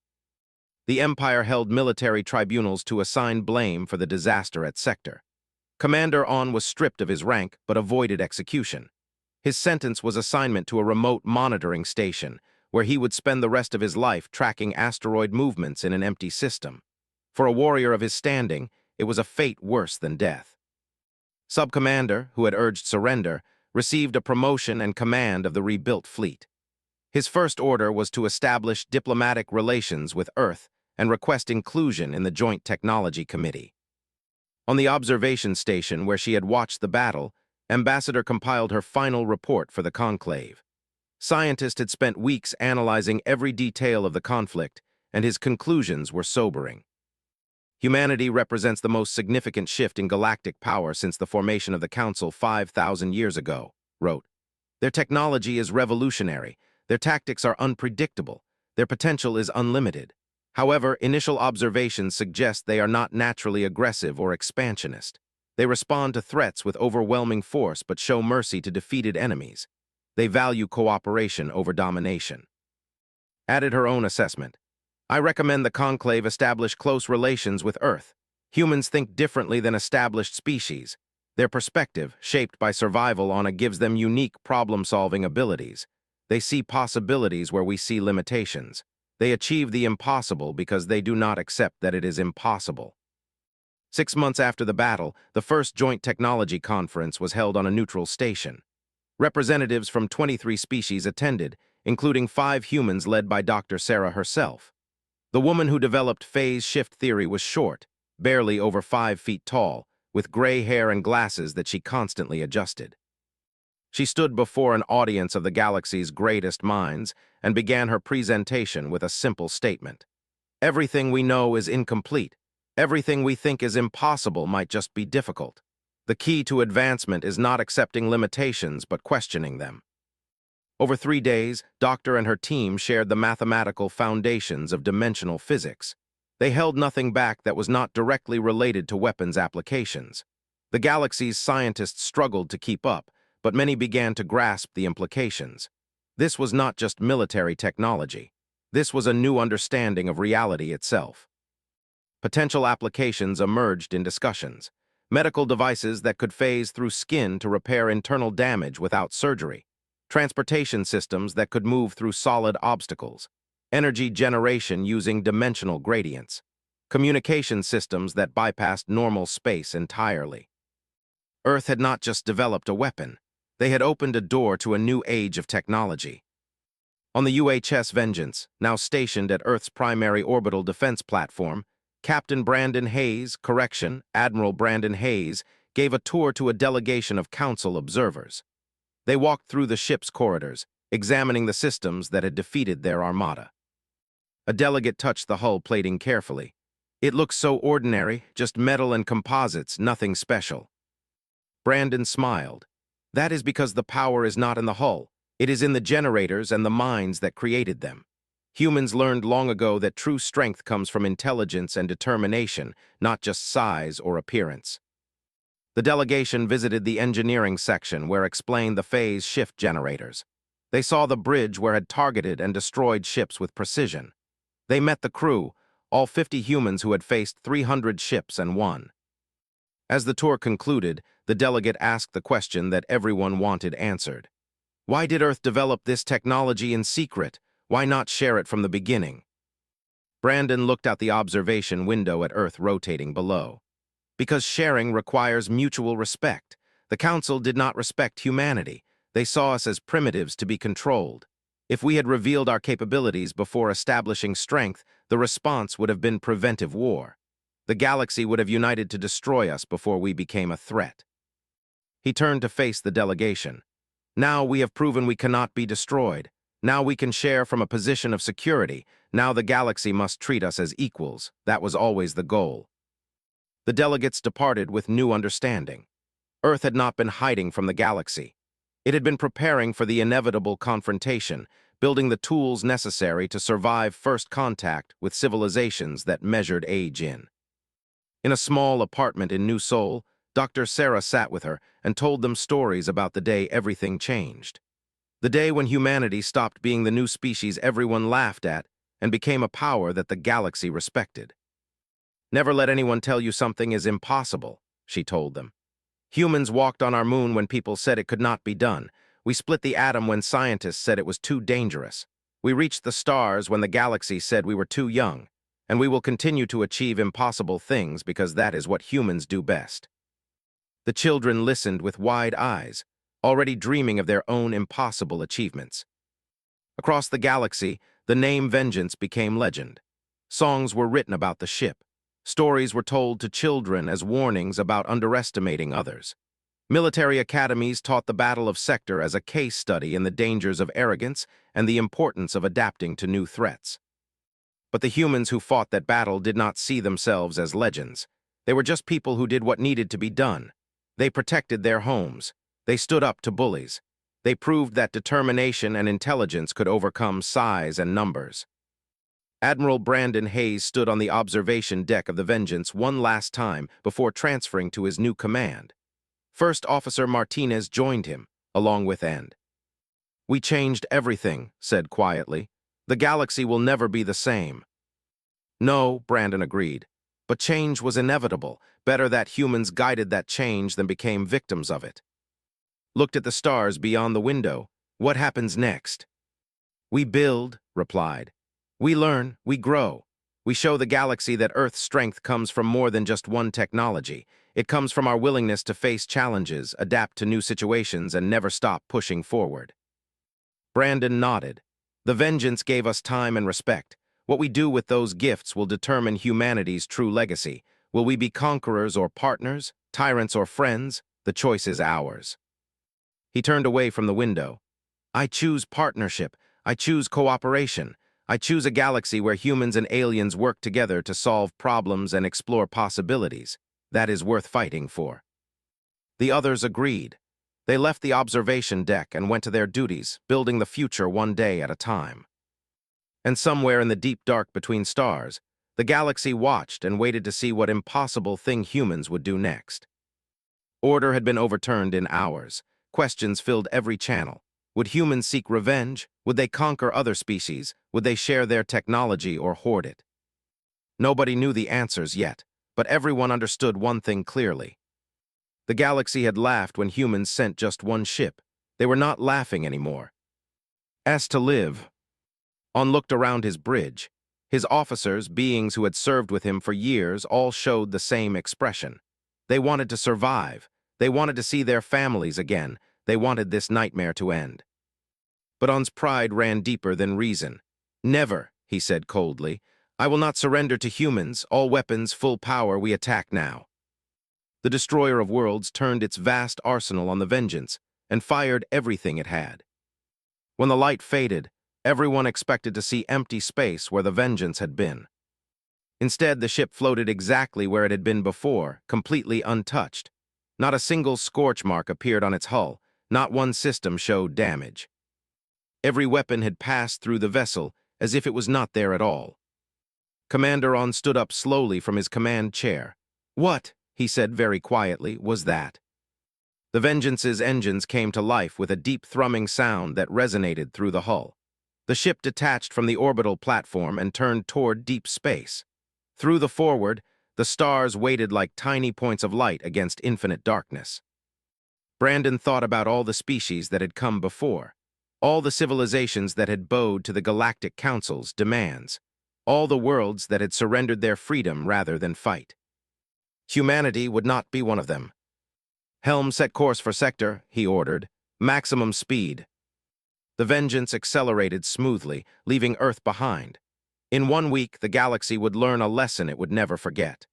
The Empire held military tribunals to assign blame for the disaster at Sector. Commander On was stripped of his rank but avoided execution. His sentence was assignment to a remote monitoring station, where he would spend the rest of his life tracking asteroid movements in an empty system. For a warrior of his standing, it was a fate worse than death. Sub-Commander, who had urged surrender, received a promotion and command of the rebuilt fleet. His first order was to establish diplomatic relations with Earth and request inclusion in the Joint Technology Committee. On the observation station where she had watched the battle, Ambassador compiled her final report for the conclave. Scientist had spent weeks analyzing every detail of the conflict, and his conclusions were sobering. Humanity represents the most significant shift in galactic power since the formation of the Council 5,000 years ago, wrote. Their technology is revolutionary, their tactics are unpredictable, their potential is unlimited. However, initial observations suggest they are not naturally aggressive or expansionist. They respond to threats with overwhelming force but show mercy to defeated enemies. They value cooperation over domination. Added her own assessment. I recommend the conclave establish close relations with Earth. Humans think differently than established species. Their perspective, shaped by survival on it, gives them unique problem-solving abilities. They see possibilities where we see limitations. They achieve the impossible because they do not accept that it is impossible. 6 months after the battle, the first Joint Technology Conference was held on a neutral station. Representatives from 23 species attended, including 5 humans led by Dr. Sarah herself. The woman who developed phase shift theory was short, barely over 5 feet tall, with gray hair and glasses that she constantly adjusted. She stood before an audience of the galaxy's greatest minds and began her presentation with a simple statement. Everything we know is incomplete. Everything we think is impossible might just be difficult. The key to advancement is not accepting limitations but questioning them. Over 3 days, Doctor and her team shared the mathematical foundations of dimensional physics. They held nothing back that was not directly related to weapons applications. The galaxy's scientists struggled to keep up, but many began to grasp the implications. This was not just military technology. This was a new understanding of reality itself. Potential applications emerged in discussions. Medical devices that could phase through skin to repair internal damage without surgery. Transportation systems that could move through solid obstacles. Energy generation using dimensional gradients. Communication systems that bypassed normal space entirely. Earth had not just developed a weapon. They had opened a door to a new age of technology. On the UHS Vengeance, now stationed at Earth's primary orbital defense platform, Captain Brandon Hayes, Admiral Brandon Hayes, gave a tour to a delegation of Council observers. They walked through the ship's corridors, examining the systems that had defeated their armada. A delegate touched the hull plating carefully. It looked so ordinary, just metal and composites, nothing special. Brandon smiled. That is because the power is not in the hull. It is in the generators and the minds that created them. Humans learned long ago that true strength comes from intelligence and determination, not just size or appearance. The delegation visited the engineering section where explained the phase shift generators. They saw the bridge where had targeted and destroyed ships with precision. They met the crew, all 50 humans who had faced 300 ships and won. As the tour concluded, the delegate asked the question that everyone wanted answered. Why did Earth develop this technology in secret? Why not share it from the beginning? Brandon looked out the observation window at Earth rotating below. Because sharing requires mutual respect. The Council did not respect humanity. They saw us as primitives to be controlled. If we had revealed our capabilities before establishing strength, the response would have been preventive war. The galaxy would have united to destroy us before we became a threat. He turned to face the delegation. Now we have proven we cannot be destroyed. Now we can share from a position of security. Now the galaxy must treat us as equals. That was always the goal. The delegates departed with new understanding. Earth had not been hiding from the galaxy. It had been preparing for the inevitable confrontation, building the tools necessary to survive first contact with civilizations that measured age in. In a small apartment in New Seoul, Dr. Sarah sat with her and told them stories about the day everything changed. The day when humanity stopped being the new species everyone laughed at and became a power that the galaxy respected. Never let anyone tell you something is impossible, she told them. Humans walked on our moon when people said it could not be done. We split the atom when scientists said it was too dangerous. We reached the stars when the galaxy said we were too young. And we will continue to achieve impossible things because that is what humans do best. The children listened with wide eyes, already dreaming of their own impossible achievements. Across the galaxy, the name Vengeance became legend. Songs were written about the ship. Stories were told to children as warnings about underestimating others. Military academies taught the Battle of Sector as a case study in the dangers of arrogance and the importance of adapting to new threats. But the humans who fought that battle did not see themselves as legends. They were just people who did what needed to be done. They protected their homes. They stood up to bullies. They proved that determination and intelligence could overcome size and numbers. Admiral Brandon Hayes stood on the observation deck of the Vengeance one last time before transferring to his new command. First Officer Martinez joined him, along with End. We changed everything, said quietly. The galaxy will never be the same. No, Brandon agreed. But change was inevitable. Better that humans guided that change than became victims of it. Looked at the stars beyond the window. What happens next? We build, replied. We learn, we grow. We show the galaxy that Earth's strength comes from more than just one technology. It comes from our willingness to face challenges, adapt to new situations, and never stop pushing forward. Brandon nodded. The Vengeance gave us time and respect. What we do with those gifts will determine humanity's true legacy. Will we be conquerors or partners, tyrants or friends? The choice is ours. He turned away from the window. I choose partnership. I choose cooperation. I choose a galaxy where humans and aliens work together to solve problems and explore possibilities. That is worth fighting for. The others agreed. They left the observation deck and went to their duties, building the future one day at a time. And somewhere in the deep dark between stars, the galaxy watched and waited to see what impossible thing humans would do next. Order had been overturned in hours. Questions filled every channel. Would humans seek revenge? Would they conquer other species? Would they share their technology or hoard it? Nobody knew the answers yet, but everyone understood one thing clearly. The galaxy had laughed when humans sent just one ship. They were not laughing anymore. As to live, On looked around his bridge. His officers, beings who had served with him for years, all showed the same expression. They wanted to survive. They wanted to see their families again. They wanted this nightmare to end. But On's pride ran deeper than reason. Never, he said coldly. I will not surrender to humans. All weapons, full power, we attack now. The destroyer of worlds turned its vast arsenal on the Vengeance and fired everything it had. When the light faded, Everyone expected to see empty space where the Vengeance had been. Instead, the ship floated exactly where it had been before, completely untouched. Not a single scorch mark appeared on its hull, not one system showed damage. Every weapon had passed through the vessel as if it was not there at all. Commander On stood up slowly from his command chair. "What," he said very quietly, "was that?" The Vengeance's engines came to life with a deep thrumming sound that resonated through the hull. The ship detached from the orbital platform and turned toward deep space. Through the forward, the stars waited like tiny points of light against infinite darkness. Brandon thought about all the species that had come before, all the civilizations that had bowed to the Galactic Council's demands, all the worlds that had surrendered their freedom rather than fight. Humanity would not be one of them. "Helm, set course for sector," he ordered. "Maximum speed." The Vengeance accelerated smoothly, leaving Earth behind. In 1 week, the galaxy would learn a lesson it would never forget.